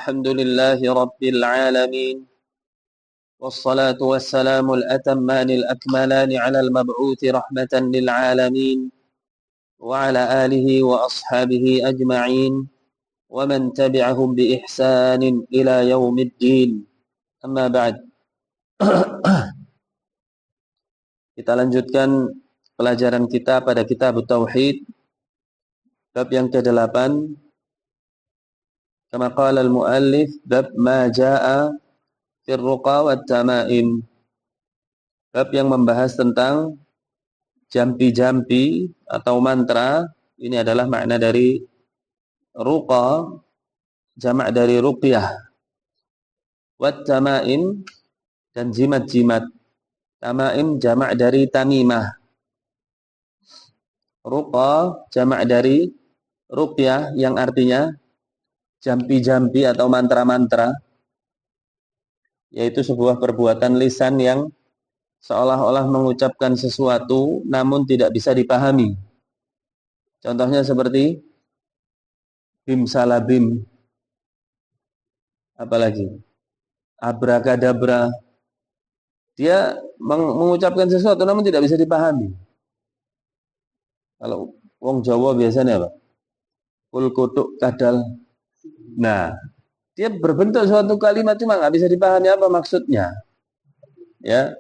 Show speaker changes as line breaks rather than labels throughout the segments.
الحمد لله رب العالمين والصلاة والسلام الأتمان الأكملان على المبعوث رحمة للعالمين وعلى آله وأصحابه أجمعين ومن تبعهم بإحسان إلى يوم الدين. أما بعد. Kita lanjutkan pelajaran kita pada kitab Tauhid bab yang ke-8. Kama qala al-muallif bab ma jaa fi ar-ruqa wat tamaim. Bab yang membahas tentang jampi-jampi atau mantra. Ini adalah makna dari ruqa, jamak dari ruqyah. Wat tamaim, dan jimat-jimat. Tamaim jamak dari tamimah. Ruqa jamak dari ruqyah yang artinya jampi-jampi atau mantra-mantra, yaitu sebuah perbuatan lisan yang seolah-olah mengucapkan sesuatu namun tidak bisa dipahami. Contohnya seperti bim salabim, apalagi abrakadabra. Dia mengucapkan sesuatu namun tidak bisa dipahami. Kalau wong Jawa biasanya apa? Kul kutuk kadal. Nah, dia berbentuk suatu kalimat cuma nggak bisa dipahami apa maksudnya. Ya.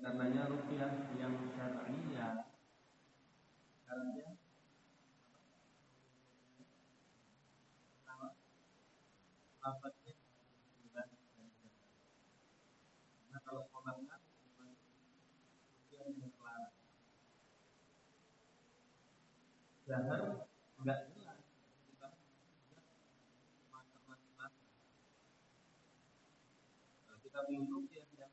Karenanya ruqyah yang syar'iyah lafaznya bukan. Nah, kalau komandan ruqyah yang terlarang. Zahar enggak jelas. Kita pilih ruqyah yang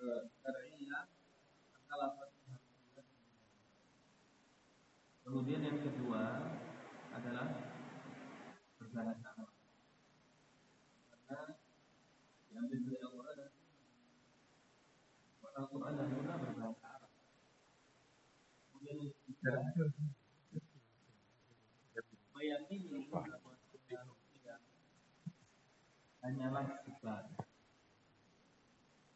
syar'iyah, maka lafaznya. Kemudian yang kedua adalah berbahasa Arab. Karena diambil dari Al-Quran, Al-Quran dan Sunnah berbahasa Arab. Kemudian yang ketiga, meyakini bahwa ruqyah hanyalah sebab.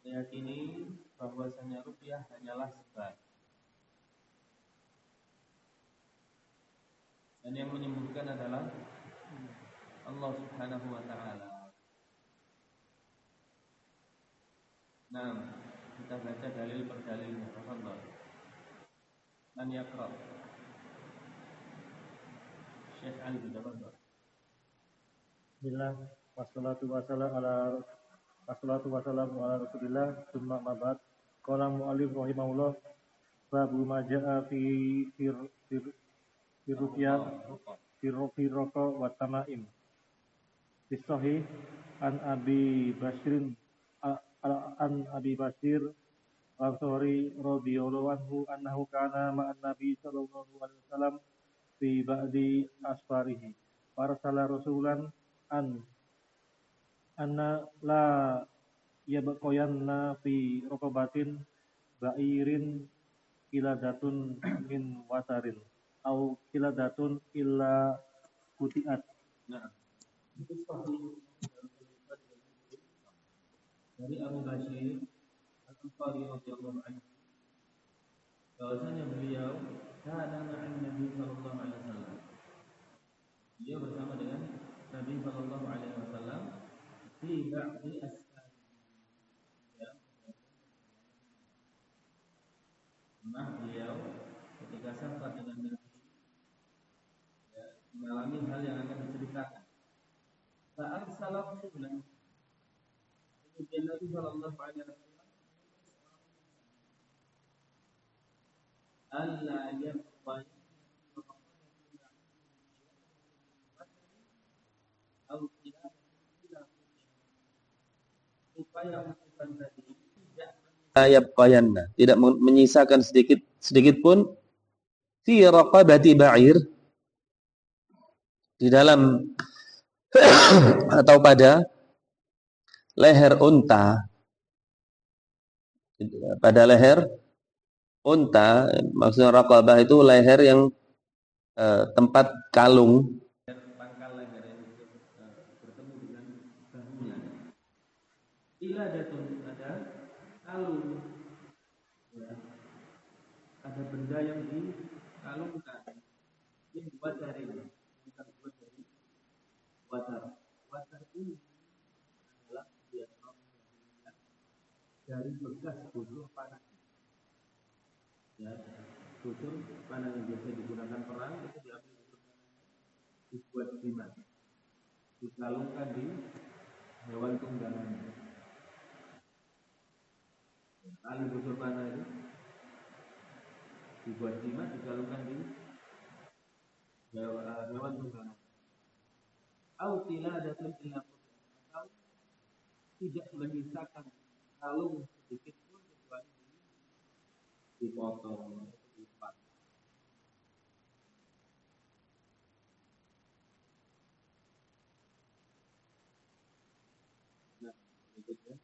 Meyakini bahwasanya ruqyah hanyalah sebab. Dan yang menyembuhkan adalah Allah Subhanahu wa ta'ala. Nah, kita baca dalil per dalilnya. Tafadhal. Man yaqra. Syekh Ali bin Tafadhal.
Bismillah, wassalatu wassalamu ala Rasulillah, tsumma ma ba'd. Qala mu'allif rahimahullah, babu ma jaa'a fi ruqyah fi ruqa wa tamaim. Fi sahih an Abi Basir Al-Ansari radhiyallahu anhu annahu kana ma'an Nabi sallallahu alaihi wasallam fi ba'di asfarihi. Farsala rasulan anna la yabqayanna fi raqabatin ba'irin kiladatun min wasarin au kiladatun illa kutiat.
Nah, itu sahih dari Abu Basir Al-Ansari radhiyallahu anhu. bahwasanya beliau kana ma'an Nabi sallallahu alaihi wasallam. Beliau bersama dengan Nabi sallallahu alaihi wasallam fi ba'di asfar. Ya, pernah beliau ketika safar dengan Nabi, ya, mengalami hal yang akan diceritakan. Fa'arsalahu rasulan. Kemudian Nabi sallallahu alaihi wasallam alla yabqa supaya utusan tadi tidak
Yabqayanna, tidak menyisakan sedikit pun fi raqabati ba'ir, di dalam atau pada leher unta, pada leher unta, maksudnya raqabah itu leher yang tempat kalung.
pangkal leher itu bertemu dengan bahunya. Bila ada kalung, ya, ada benda yang dikalungkan, ini dibuat dari watar. Watar ini adalah dari bekas busur panah. Ya, busur panah yang biasa digunakan perang itu diambil busur panah, dibuat jimat, dikalungkan di hewan tunggangannya. Tali busur panah itu dibuat jimat, dikalungkan di hewan tunggangan. Au tiladatun illa atau tidak menyisakan kalung sedikit pun kecuali dipotong, dilipat. Nah, berikutnya.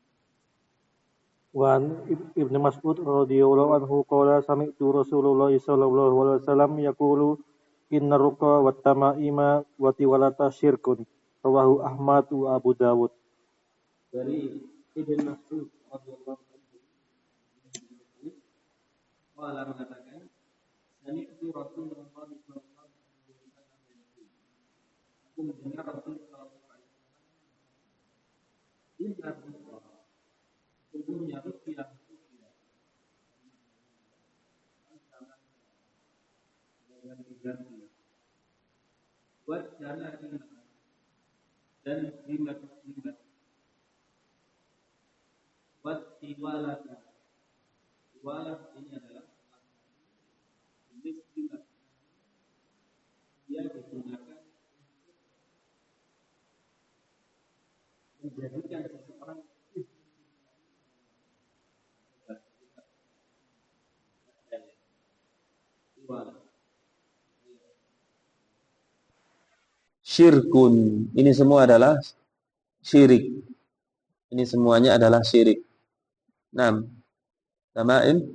Wan Ibnu Mas'ud radhiyallahu anhu qala sami'tu Rasulullah sallallahu alaihi wasallam yaqulu inna ruqa wat tamaima wa tiwalata syirkun. Rawahu Ahmad wa Abu Dawud.
Dari Ibnu Mas'ud radhiyallahu anhu, qala mengatakan sami'tu Rasulullah sallallahu alaihi wasallam, aku mendengar Rasul sallallahu alaihi wasallam, inna ruqa, sungguhnya ruqyah dengan diganti buat jalan dan jimat-jimat buat tiwalat. Tiwalat ini adalah jenis jimat yang digunakan menjadikan seseorang tiwalat.
Syirkun, ini semua adalah syirik. Ini semuanya adalah syirik. Naam. Tamaim.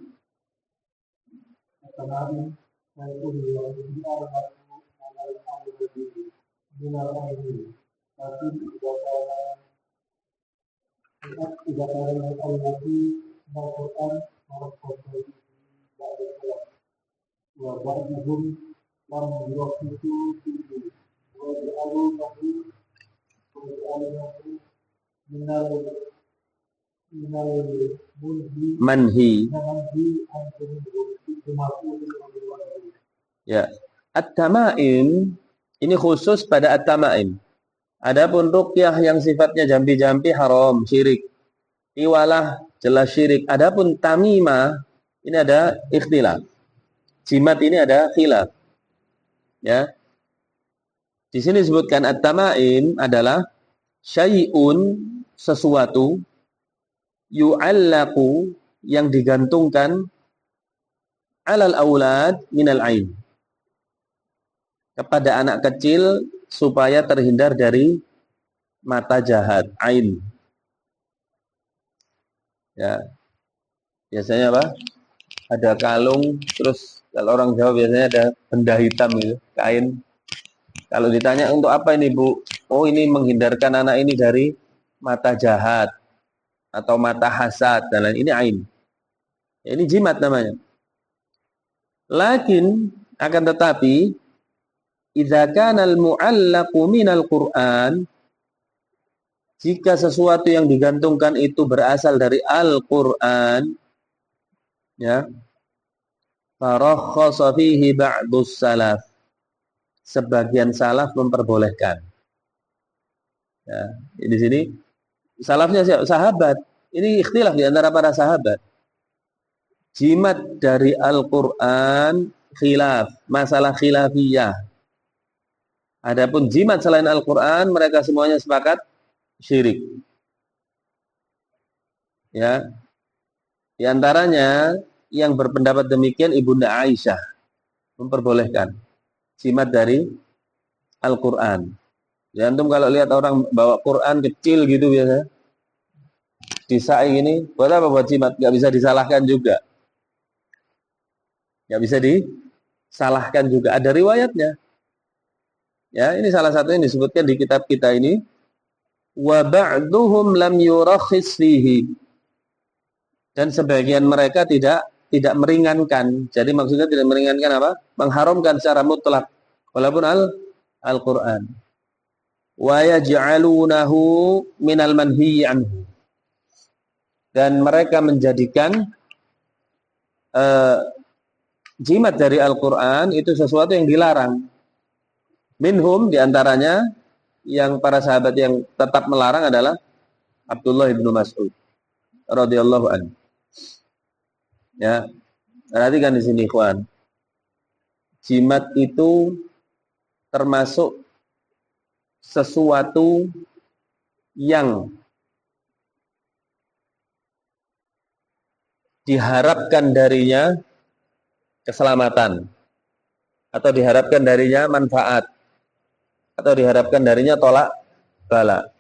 Manhi. Ya, at-tamaim ini khusus pada at-tamaim. Adapun ruqyah yang sifatnya jampi-jampi haram, syirik. Tiwalah jelas syirik. Adapun tamimah ini ada ikhtilaf. Jimat ini ada khilaf. Ya. Di sini disebutkan at-tamaim adalah syai'un, sesuatu, yu'allaqu, yang digantungkan, alal aulad minal ain, kepada anak kecil supaya terhindar dari mata jahat, ain. Ya. Biasanya apa? Ada kalung, terus kalau orang Jawa biasanya ada benda hitam gitu, kain. Kalau ditanya untuk apa ini, Bu? Oh, ini menghindarkan anak ini dari mata jahat atau mata hasad dan lain. Ini ain. Ya, ini jimat namanya. Lakin akan tetapi idza kana al-mu'allaqu minal Qur'an, jika sesuatu yang digantungkan itu berasal dari Al-Qur'an, ya, farakhasa fihi ba'dus salaf, sebagian salaf memperbolehkan. Ya, di sini salafnya siapa? Sahabat. Ini ikhtilaf di antara para sahabat. Jimat dari Al-Qur'an khilaf, masalah khilafiyah. Adapun jimat selain Al-Qur'an mereka semuanya sepakat syirik. Ya. Di antaranya yang berpendapat demikian Ibunda Aisyah memperbolehkan jimat dari Al-Qur'an. Ya, antum kalau lihat orang bawa Quran kecil gitu biasa, disai ini, buat apa buat jimat? Gak bisa disalahkan juga. Gak bisa disalahkan juga. Ada riwayatnya. Ya, ini salah satu yang disebutkan di kitab kita ini. Wa ba'duhum lam yurakhis fihi. Dan sebagian mereka tidak meringankan. Jadi maksudnya tidak meringankan apa? Mengharamkan secara mutlak walaupun Al-Qur'an. Wa yaj'alunahu minal manhiyyi anhu. Dan mereka menjadikan jimat dari Al-Qur'an itu sesuatu yang dilarang. Minhum diantaranya yang para sahabat yang tetap melarang adalah Abdullah bin Mas'ud radhiyallahu anhu. Ya, perhatikan di sini, ikhwan. Jimat itu termasuk sesuatu yang diharapkan darinya keselamatan atau diharapkan darinya manfaat atau diharapkan darinya tolak bala.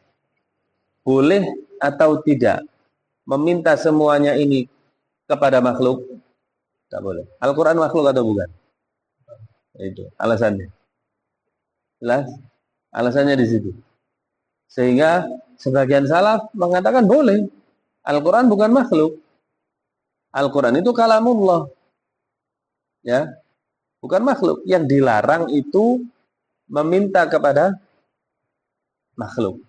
Boleh atau tidak meminta semuanya ini kepada makhluk? Tidak boleh. Al-Quran makhluk atau bukan? Itu alasannya. Jelas? Alasannya di situ. Sehingga sebagian salaf mengatakan boleh. Al-Quran bukan makhluk. Al-Quran itu kalamullah. Ya, bukan makhluk. Yang dilarang itu meminta kepada makhluk.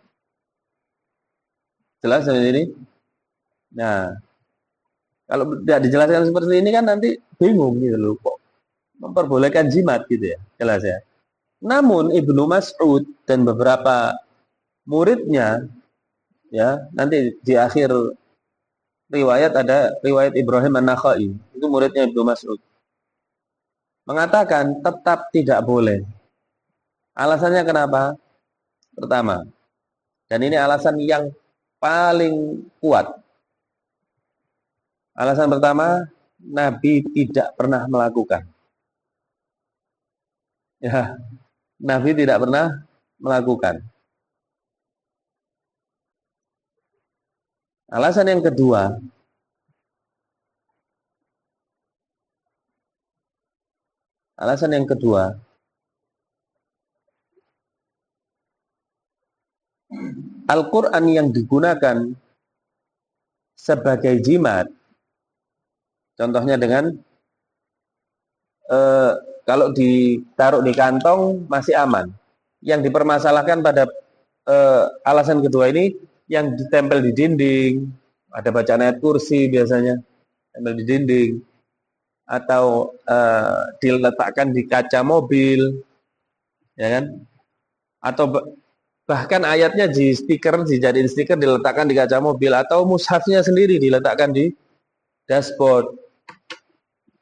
Jelas ini? Nah, kalau tidak dijelaskan seperti ini kan nanti bingung gitu loh, kok memperbolehkan jimat gitu ya. Jelas ya. Namun Ibnu Mas'ud dan beberapa muridnya, ya, nanti di akhir riwayat ada riwayat Ibrahim An-Nakhai, itu muridnya Ibnu Mas'ud, mengatakan tetap tidak boleh. Alasannya kenapa? Pertama, dan ini alasan yang paling kuat. Alasan pertama, Nabi tidak pernah melakukan. Ya, Nabi tidak pernah melakukan. Alasan yang kedua, Al-Quran yang digunakan sebagai jimat, contohnya dengan kalau ditaruh di kantong masih aman. Yang dipermasalahkan pada alasan kedua ini, yang ditempel di dinding, ada bacaan ayat kursi biasanya, tempel di dinding, atau diletakkan di kaca mobil, ya kan? Atau bahkan ayatnya dijadiin stiker diletakkan di kaca mobil, atau mushafnya sendiri diletakkan di dashboard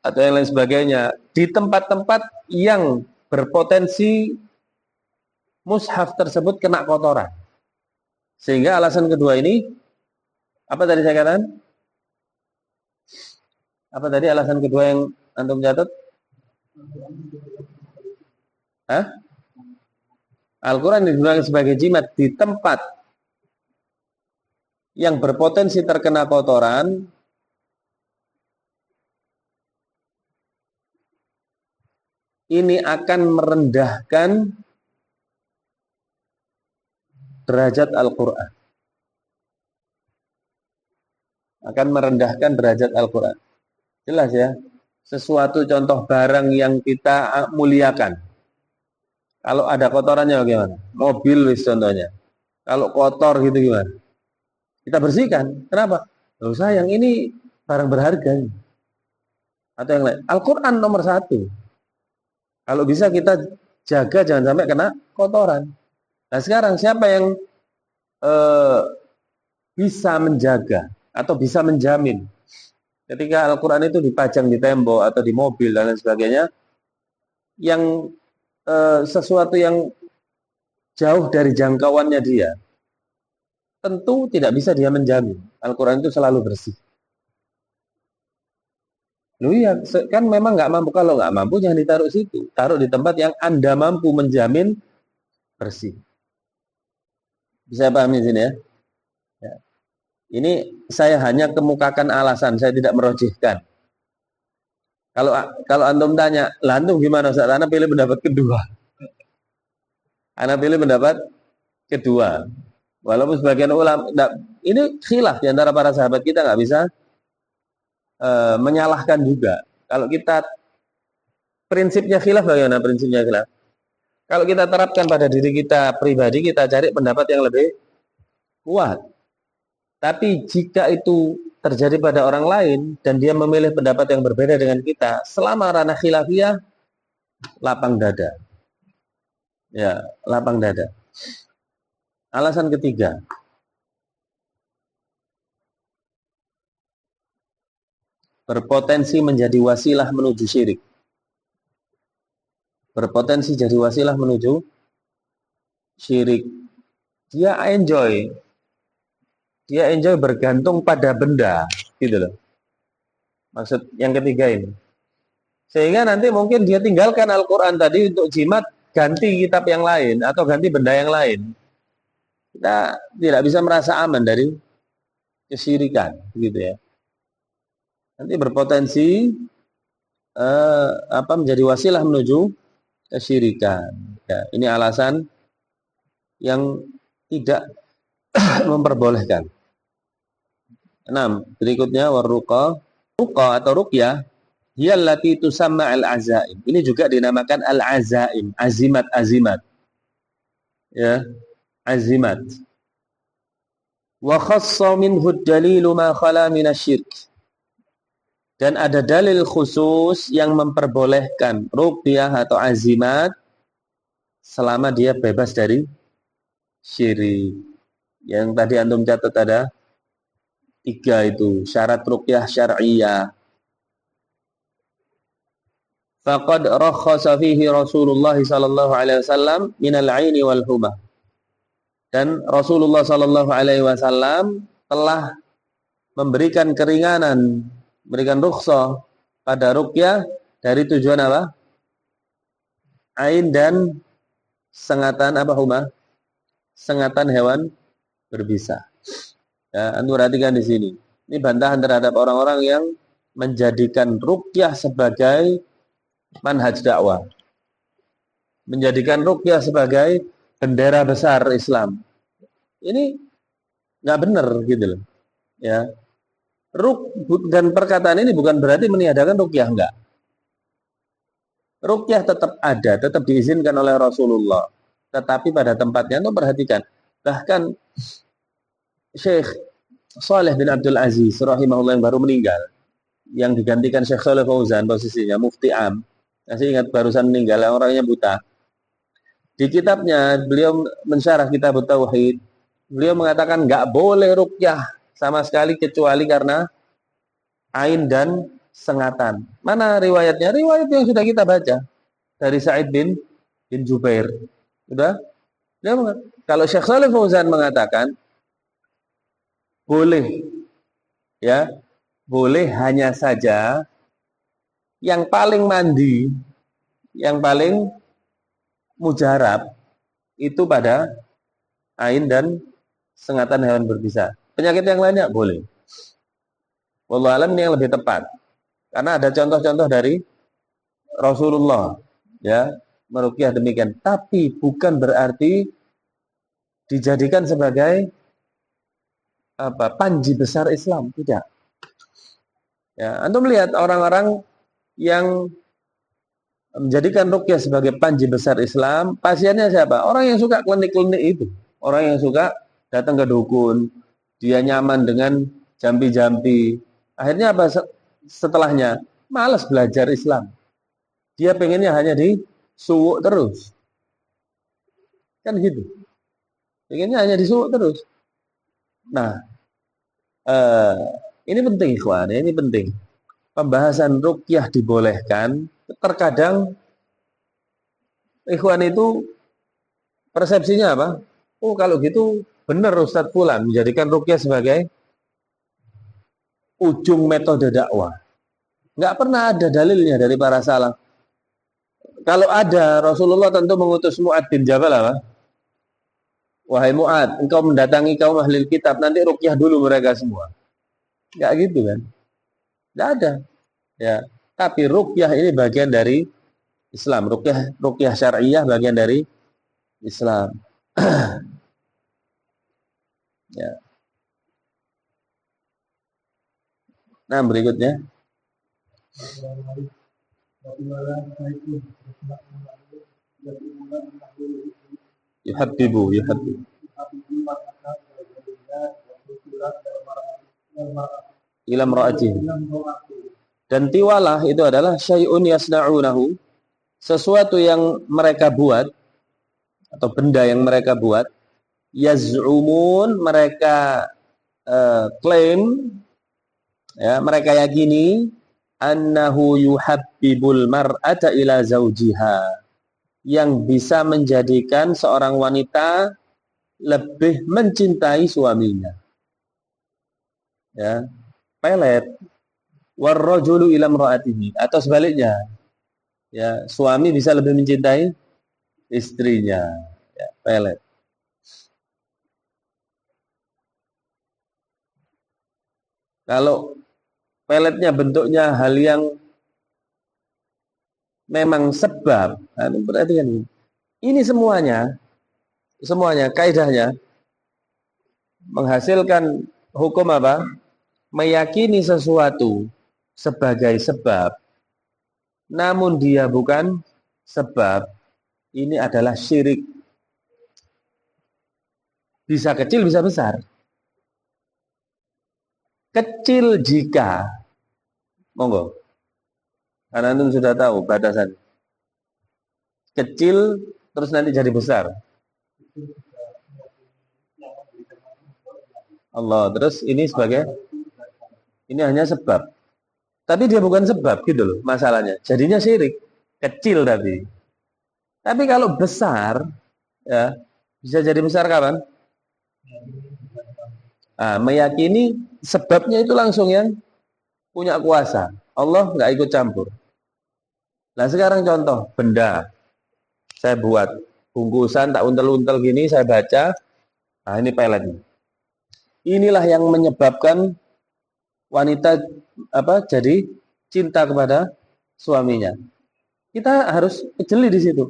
atau yang lain sebagainya, di tempat-tempat yang berpotensi mushaf tersebut kena kotoran. Sehingga alasan kedua ini, apa tadi saya katakan? Apa tadi alasan kedua yang antum catat? Hah? Al-Quran digunakan sebagai jimat di tempat yang berpotensi terkena kotoran, ini akan merendahkan derajat Al-Quran. Akan merendahkan derajat Al-Quran. Jelas ya? sesuatu contoh barang yang kita muliakan. Kalau ada kotorannya bagaimana? Mobil wis contohnya. Kalau kotor gitu gimana? Kita bersihkan. Kenapa? Loh sayang, ini barang berharga. Atau yang lain. Al-Quran nomor 1. Kalau bisa kita jaga jangan sampai kena kotoran. Nah sekarang siapa yang eh, bisa menjaga atau bisa menjamin ketika Al-Quran itu dipajang di tembok atau di mobil dan lain sebagainya, yang sesuatu yang jauh dari jangkauannya dia, tentu tidak bisa dia menjamin Al-Quran itu selalu bersih. Loh iya, kan memang nggak mampu. Kalau nggak mampu jangan ditaruh situ, taruh di tempat yang Anda mampu menjamin bersih. Bisa pahami sini ya? Ya. Ini saya hanya kemukakan alasan, saya tidak merojihkan. Kalau antum tanya, lah antum gimana Ustaz? Anda pilih pendapat kedua. Anda pilih pendapat kedua. Walaupun sebagian ulama, ini khilaf di antara para sahabat, kita nggak bisa menyalahkan juga. Kalau kita prinsipnya khilaf, bagaimana prinsipnya khilaf? Kalau kita terapkan pada diri kita pribadi, kita cari pendapat yang lebih kuat. Tapi jika itu terjadi pada orang lain dan dia memilih pendapat yang berbeda dengan kita, selama ranah khilafiyah, lapang dada. Ya, lapang dada. Alasan ketiga, berpotensi menjadi wasilah menuju syirik. Berpotensi jadi wasilah menuju syirik. Dia enjoy bergantung pada benda, gitu loh. Maksud yang ketiga ini. Sehingga nanti mungkin dia tinggalkan Al-Quran tadi untuk jimat, ganti kitab yang lain atau ganti benda yang lain. Kita tidak bisa merasa aman dari kesyirikan, gitu ya. Nanti berpotensi menjadi wasilah menuju kesyirikan. Ya, ini alasan yang tidak memperbolehkan. 6. Berikutnya warruqa. Ruqa atau ruqyah hiyallati tusamma al-azaim. Ini juga dinamakan al-azaim, azimat-azimat. Ya, azimat. Wa khassa minhu ad-dalilu ma khala minasyirk. Dan ada dalil khusus yang memperbolehkan ruqyah atau azimat selama dia bebas dari syirik. Yang tadi antum catat ada 3 itu, syarat ruqyah syar'iyyah. Faqad rakhasa fihi Rasulullah sallallahu alaihi wasallam minal 'aini wal humah. Dan Rasulullah sallallahu alaihi wasallam telah memberikan keringanan, memberikan rukhsah pada ruqyah dari tujuan apa? Ain dan sengatan apa humah? Sengatan hewan berbisa. Ya, antum perhatikan di sini. Ini bantahan terhadap orang-orang yang menjadikan ruqyah sebagai manhaj dakwah. Menjadikan ruqyah sebagai bendera besar Islam. Ini nggak benar gitu loh. Ya. Dan perkataan ini bukan berarti meniadakan ruqyah, enggak. Ruqyah tetap ada, tetap diizinkan oleh Rasulullah. Tetapi pada tempatnya, itu perhatikan. Bahkan Syekh Saleh bin Abdul Aziz rahimahullah yang baru meninggal, yang digantikan Syekh Shalih Fauzan posisinya mufti am. Masih ingat barusan meninggal, orangnya buta. Di kitabnya beliau mensyarah kitab Tauhid. Beliau mengatakan nggak boleh ruqyah sama sekali kecuali karena ain dan sengatan. Mana riwayatnya? Riwayat yang sudah kita baca dari Sa'id bin Jubair. Sudah? Kalau Syekh Shalih Fauzan mengatakan boleh, ya, boleh hanya saja yang paling mandi, yang paling mujarab itu pada ain dan sengatan hewan berbisa. Penyakit yang lainnya boleh. Wallahu alam ini yang lebih tepat. Karena ada contoh-contoh dari Rasulullah, ya, meruqyah demikian. Tapi bukan berarti dijadikan sebagai panji besar Islam, tidak. Ya, antum lihat orang-orang yang menjadikan ruqyah sebagai panji besar Islam, pasiennya siapa? Orang yang suka klinik-klinik itu. Orang yang suka datang ke dukun, dia nyaman dengan jampi-jampi. Akhirnya apa setelahnya? Malas belajar Islam. Dia pengennya hanya di suwuk terus. Kan gitu. Pengennya hanya di suwuk terus. Nah, ini penting ikhwan, ini penting. Pembahasan ruqyah dibolehkan, terkadang ikhwan itu persepsinya apa? Oh, kalau gitu benar Ustadz Fulan menjadikan ruqyah sebagai ujung metode dakwah. Nggak pernah ada dalilnya dari para salaf. Kalau ada, Rasulullah tentu mengutus Mu'ad bin Jabal apa? Wahai Mu'ad, engkau mendatangi kaum ahli kitab, nanti ruqyah dulu mereka semua. Nggak gitu kan? Nggak ada. Ya. Tapi ruqyah ini bagian dari Islam. Ruqyah syar'iyah bagian dari Islam. Ya. Nah, berikutnya. Yuhabbibu. Ila mra'atihi. Dan tiwalah itu adalah syai'un yasna'unahu, sesuatu yang mereka buat atau benda yang mereka buat, yaz'umun, mereka klaim, ya, mereka yakini annahu yuhabbibul mar'ata ila zaujiha, yang bisa menjadikan seorang wanita lebih mencintai suaminya. Ya, pelet. Warrajulu ila imra'atihi, atau sebaliknya. Ya, suami bisa lebih mencintai istrinya. Ya, pelet. Kalau peletnya bentuknya hal yang memang sebab, nah, berarti kan ini semuanya kaidahnya menghasilkan hukum apa? Meyakini sesuatu sebagai sebab, namun dia bukan sebab, ini adalah syirik. Bisa kecil, bisa besar. Kecil jika, monggo, karena antum sudah tahu batasan. Kecil terus nanti jadi besar. Allah, terus ini sebagai, ini hanya sebab. Tapi dia bukan sebab gitu loh masalahnya. Jadinya syirik. Kecil tapi. Tapi kalau besar, ya, bisa jadi besar kapan? Nah, meyakini sebabnya itu langsung yang punya kuasa. Allah nggak ikut campur. Nah sekarang contoh benda. Saya buat bungkusan tak untel-untel gini, saya baca. Nah ini peletnya. Inilah yang menyebabkan wanita jadi cinta kepada suaminya. Kita harus jeli di situ.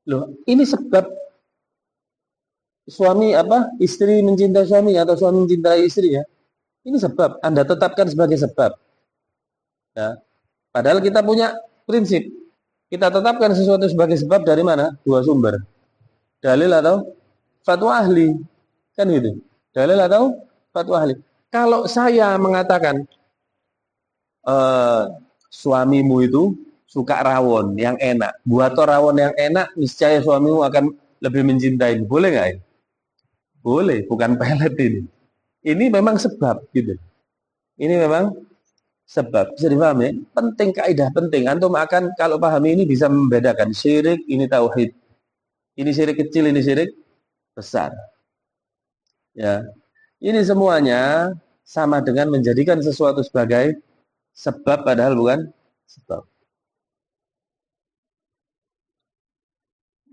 Loh, ini sebab suami istri mencintai suami atau suami mencintai istrinya. Ini sebab, Anda tetapkan sebagai sebab. Ya. Padahal kita punya prinsip. Kita tetapkan sesuatu sebagai sebab dari mana? Dua sumber. Dalil atau fatwa ahli. Kan gitu. Dalil atau fatwa ahli. Kalau saya mengatakan suamimu itu suka rawon yang enak, buat rawon yang enak, niscaya suamimu akan lebih mencintai. Boleh nggak ini? Boleh, bukan pelet ini. Ini memang sebab gitu. Ini memang sebab. Bisa dipahami? Penting, kaidah penting. Antum akan kalau pahami ini bisa membedakan syirik, ini tauhid. Ini syirik kecil, ini syirik besar. Ya. Ini semuanya sama dengan menjadikan sesuatu sebagai sebab padahal bukan sebab.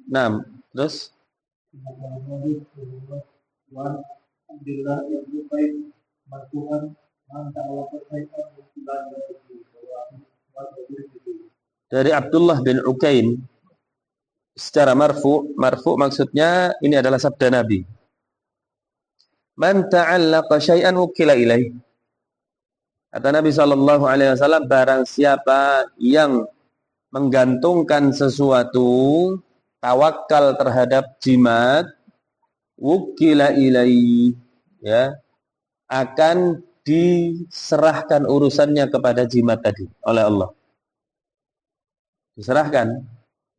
Nah, terus dari Abdullah bin Ukaim secara marfu maksudnya ini adalah sabda Nabi. Man ta'allaqa syai'an wukila ilaih. Kata Nabi Shallallahu Alaihi Wasallam, barang siapa yang menggantungkan sesuatu, tawakal terhadap jimat, wukila ilai, ya, akan diserahkan urusannya kepada jimat tadi oleh Allah. Diserahkan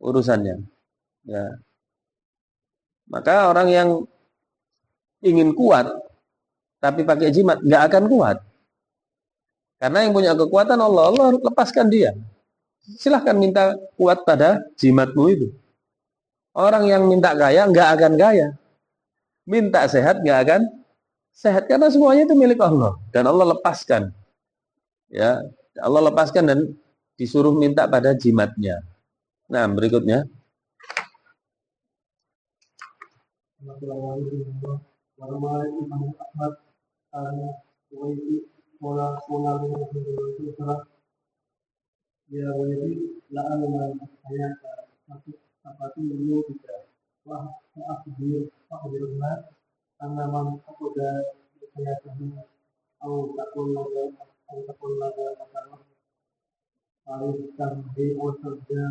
urusannya. Ya. Maka orang yang ingin kuat tapi pakai jimat nggak akan kuat. Karena yang punya kekuatan Allah, Allah lepaskan dia. Silahkan minta kuat pada jimatmu itu. Orang yang minta kaya nggak akan kaya. Minta sehat nggak akan sehat karena semuanya itu milik Allah dan Allah lepaskan. Ya, Allah lepaskan dan disuruh minta pada jimatnya. Nah, berikutnya.
Ya wajib la'alman hayata seperti dulu tidak wah akhirnya karena man udah hayatnya atau takul laga masalah harus sampai wasalnya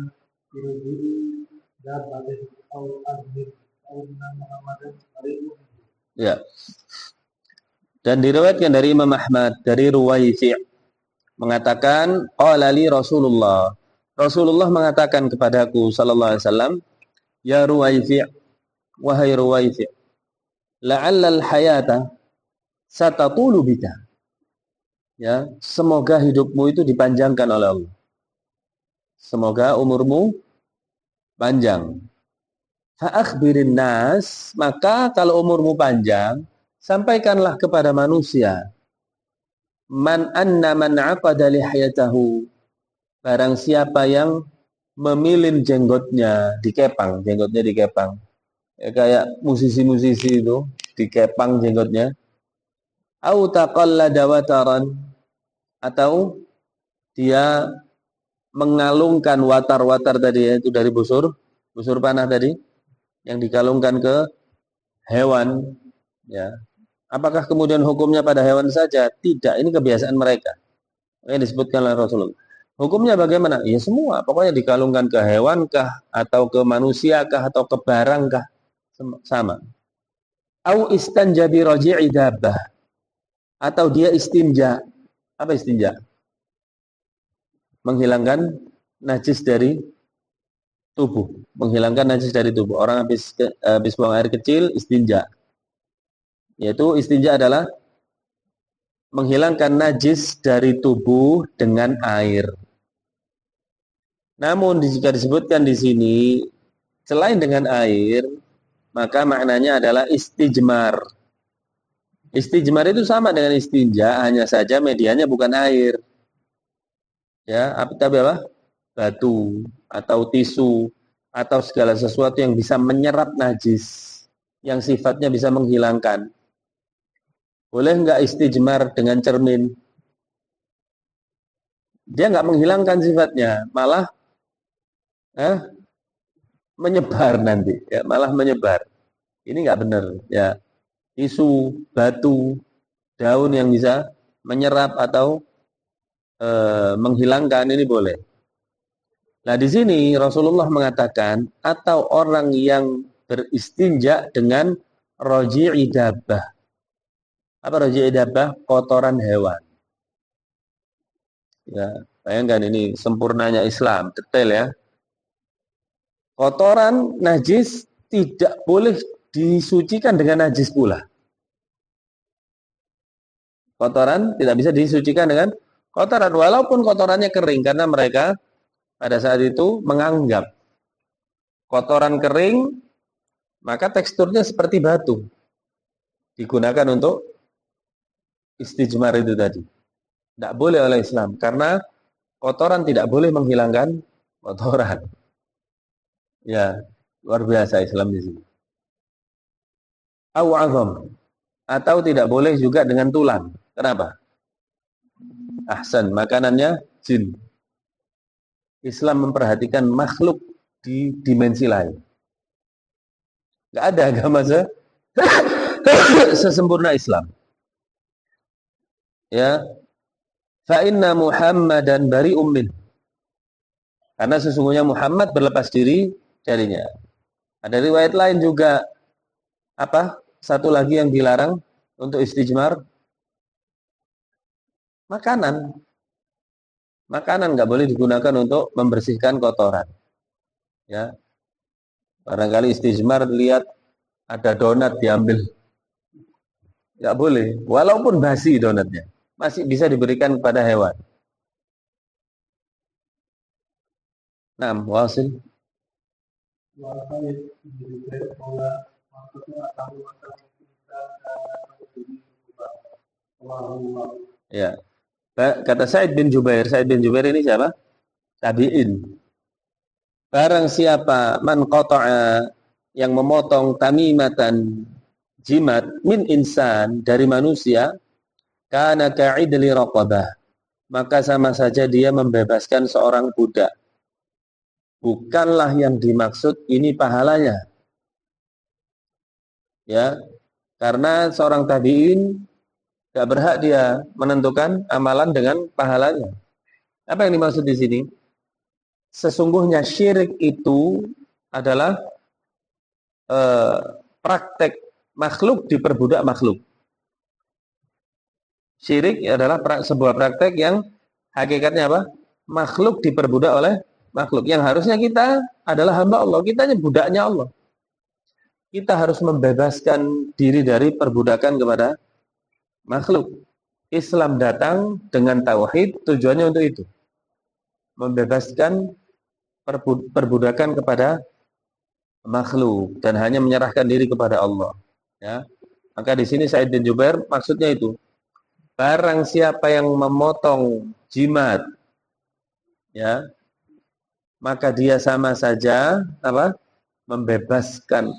diri dan badan atau azmir atau Muhammad alaihi.
Ya. Dan diriwayatkan dari Imam Ahmad dari Ruwaifi' mengatakan qala li Rasulullah. Rasulullah mengatakan kepadaku sallallahu alaihi wasallam, ya Ruwaifi', wahai Ruwaifi', la'alla al-hayata satatulu bika. Ya, semoga hidupmu itu dipanjangkan oleh Allah. Semoga umurmu panjang. Fa akhbirin nas, maka kalau umurmu panjang, sampaikanlah kepada manusia. Man anna man aqada lihiyatahu, barang siapa yang memilin jenggotnya dikepang, jenggotnya dikepang. Ya, kayak musisi-musisi itu dikepang jenggotnya. Au taqallada wataran, atau dia mengalungkan watar-watar tadi, yaitu dari busur panah tadi yang dikalungkan ke hewan, ya. Apakah kemudian hukumnya pada hewan saja? Tidak, ini kebiasaan mereka. Ini disebutkan oleh Rasulullah. Hukumnya bagaimana? Ya semua, pokoknya dikalungkan ke hewan kah, atau ke manusia kah, atau ke barang kah, sama. Au istanja bi raji'i dabbah, atau dia istinja. Apa istinja? Menghilangkan najis dari tubuh, menghilangkan najis dari tubuh. Orang habis buang air kecil, istinja. Yaitu istinja adalah menghilangkan najis dari tubuh dengan air. Namun jika disebutkan di sini selain dengan air, maka maknanya adalah istijmar. Istijmar itu sama dengan istinja, hanya saja medianya bukan air. Ya, tapi apa? Batu atau tisu atau segala sesuatu yang bisa menyerap najis, yang sifatnya bisa menghilangkan. Boleh nggak istijmar dengan cermin? Dia nggak menghilangkan sifatnya, malah menyebar nanti, ya, malah menyebar. Ini nggak benar, ya. Tisu, batu, daun yang bisa menyerap atau menghilangkan ini boleh. Nah di sini Rasulullah mengatakan atau orang yang beristinja dengan roji'i dabbah. Apa roji'i dabbah? Kotoran hewan. Ya, bayangkan ini sempurnanya Islam, detail ya. Kotoran najis tidak boleh disucikan dengan najis pula. Kotoran tidak bisa disucikan dengan kotoran, walaupun kotorannya kering, karena mereka pada saat itu menganggap kotoran kering maka teksturnya seperti batu, digunakan untuk istijmar itu tadi. Tidak boleh oleh Islam, karena kotoran tidak boleh menghilangkan kotoran. Ya, luar biasa Islam di sini. Aw'azam, atau tidak boleh juga dengan tulang. Kenapa? Ahsan, makanannya jin. Islam memperhatikan makhluk di dimensi lain. Gak ada agama sesempurna Islam. Ya, fa inna Muhammadan bari'um min. Karena sesungguhnya Muhammad berlepas diri darinya. Ada riwayat lain juga apa? Satu lagi yang dilarang untuk istijmar, makanan. Makanan nggak boleh digunakan untuk membersihkan kotoran. Ya. Barangkali istijmar lihat ada donat diambil. Nggak boleh. Walaupun basi donatnya. Masih bisa diberikan kepada hewan. Nah, wasil. Ya. Kata Sa'id bin Jubair ini siapa? Tabi'in. Barang siapa man qata'a yang memotong tamimatan jimat min insan dari manusia, kana ka'idli raqabah, maka sama saja dia membebaskan seorang budak. Bukanlah yang dimaksud ini pahalanya. Ya. Karena seorang tabi'in tidak berhak dia menentukan amalan dengan pahalanya. Apa yang dimaksud di sini? Sesungguhnya syirik itu adalah praktek makhluk diperbudak makhluk. Syirik adalah sebuah praktek yang hakikatnya apa? Makhluk diperbudak oleh makhluk. Yang harusnya kita adalah hamba Allah. Kita hanya budaknya Allah. Kita harus membebaskan diri dari perbudakan kepada makhluk. Islam datang dengan tauhid, tujuannya untuk itu. Membebaskan perbudakan kepada makhluk dan hanya menyerahkan diri kepada Allah. Ya. Maka di sini Sa'id bin Jubair maksudnya itu. Barang siapa yang memotong jimat, ya, maka dia sama saja apa? Membebaskan